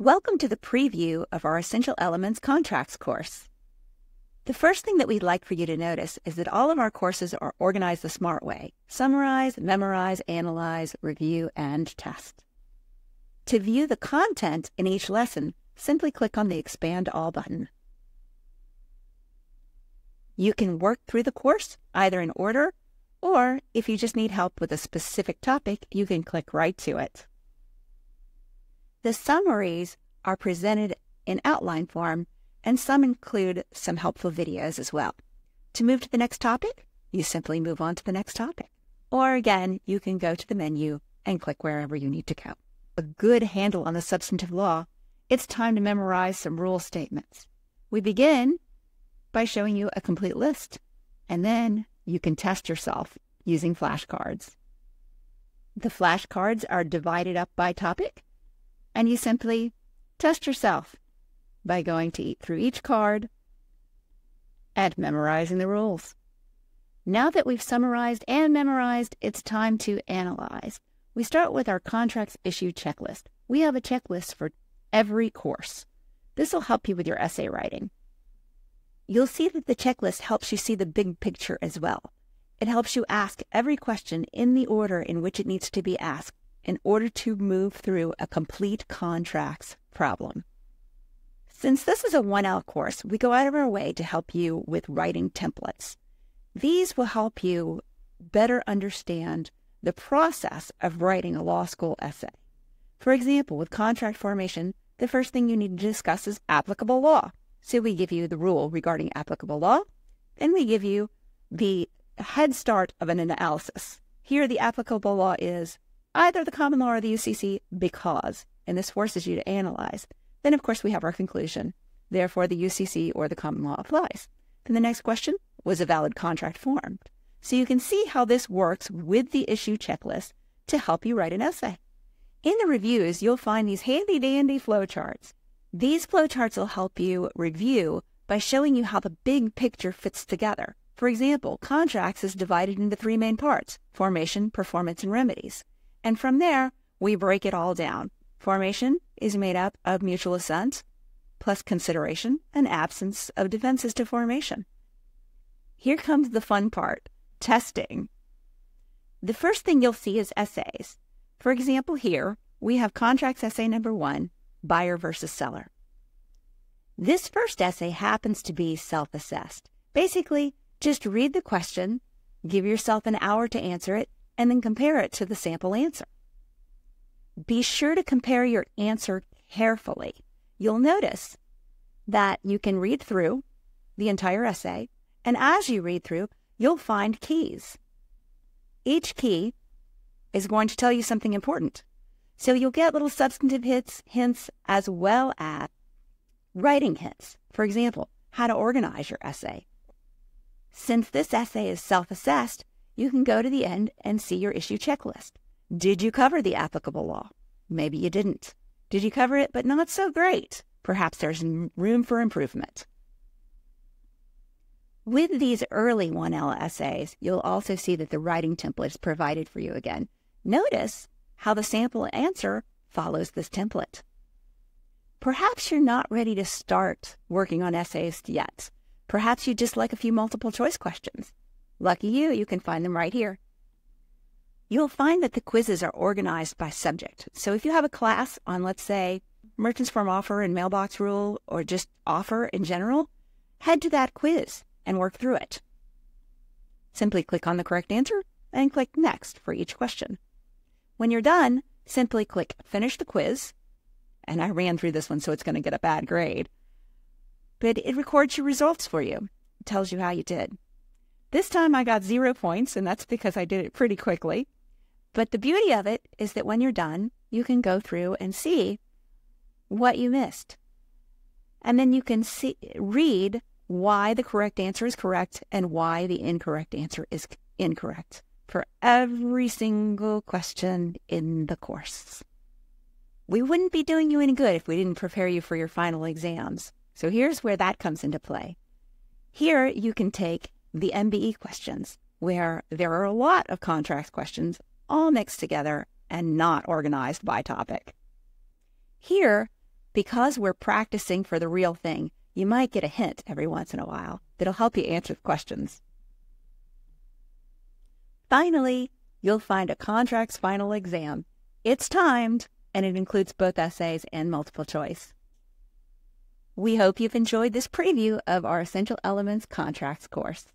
Welcome to the preview of our Essential Elements Contracts course. The first thing that we'd like for you to notice is that all of our courses are organized the smart way: summarize, memorize, analyze, review, and test. To view the content in each lesson, simply click on the Expand All button. You can work through the course either in order, or if you just need help with a specific topic, you can click right to it. The summaries are presented in outline form, and some include some helpful videos as well. To move to the next topic, you simply move on to the next topic. Or again, you can go to the menu and click wherever you need to go. A good handle on the substantive law, it's time to memorize some rule statements. We begin by showing you a complete list, and then you can test yourself using flashcards. The flashcards are divided up by topic, and you simply test yourself by going through each card and memorizing the rules. Now that we've summarized and memorized, it's time to analyze. We start with our contracts issue checklist. We have a checklist for every course. This will help you with your essay writing. You'll see that the checklist helps you see the big picture as well. It helps you ask every question in the order in which it needs to be asked in order to move through a complete contracts problem. Since this is a 1L course, we go out of our way to help you with writing templates. These will help you better understand the process of writing a law school essay. For example, with contract formation, the first thing you need to discuss is applicable law. So we give you the rule regarding applicable law, then we give you the head start of an analysis. Here the applicable law is either the common law or the UCC because, and this forces you to analyze. Then, of course, we have our conclusion. Therefore, the UCC or the common law applies. Then the next question, was a valid contract formed? So you can see how this works with the issue checklist to help you write an essay. In the reviews, you'll find these handy-dandy flowcharts. These flowcharts will help you review by showing you how the big picture fits together. For example, contracts is divided into 3 main parts: formation, performance, and remedies. And from there, we break it all down. Formation is made up of mutual assent, plus consideration and absence of defenses to formation. Here comes the fun part, testing. The first thing you'll see is essays. For example, here, we have contracts essay number 1, buyer versus seller. This first essay happens to be self-assessed. Basically, just read the question, give yourself an hour to answer it, and then compare it to the sample answer. Be sure to compare your answer carefully. You'll notice that you can read through the entire essay, and as you read through, you'll find keys. Each key is going to tell you something important. So you'll get little substantive hints as well as writing hints. For example, how to organize your essay. Since this essay is self-assessed, you can go to the end and see your issue checklist. Did you cover the applicable law? Maybe you didn't. Did you cover it, but not so great? Perhaps there's room for improvement. With these early 1L essays, you'll also see that the writing template is provided for you again. Notice how the sample answer follows this template. Perhaps you're not ready to start working on essays yet. Perhaps you just like a few multiple choice questions. Lucky you, you can find them right here. You'll find that the quizzes are organized by subject. So if you have a class on, let's say, merchants form offer and mailbox rule, or just offer in general, head to that quiz and work through it. Simply click on the correct answer and click Next for each question. When you're done, simply click Finish the quiz. And I ran through this one, so it's going to get a bad grade. But it records your results for you. It tells you how you did. This time I got 0 points, and that's because I did it pretty quickly. But the beauty of it is that when you're done, you can go through and see what you missed. And then you can read why the correct answer is correct and why the incorrect answer is incorrect for every single question in the course. We wouldn't be doing you any good if we didn't prepare you for your final exams. So here's where that comes into play. Here you can take the MBE questions, where there are a lot of contracts questions all mixed together and not organized by topic. Here, Because we're practicing for the real thing, you might get a hint every once in a while that'll help you answer questions. Finally, you'll find a contracts final exam. It's timed, and it includes both essays and multiple choice. We hope you've enjoyed this preview of our Essential Elements Contracts course.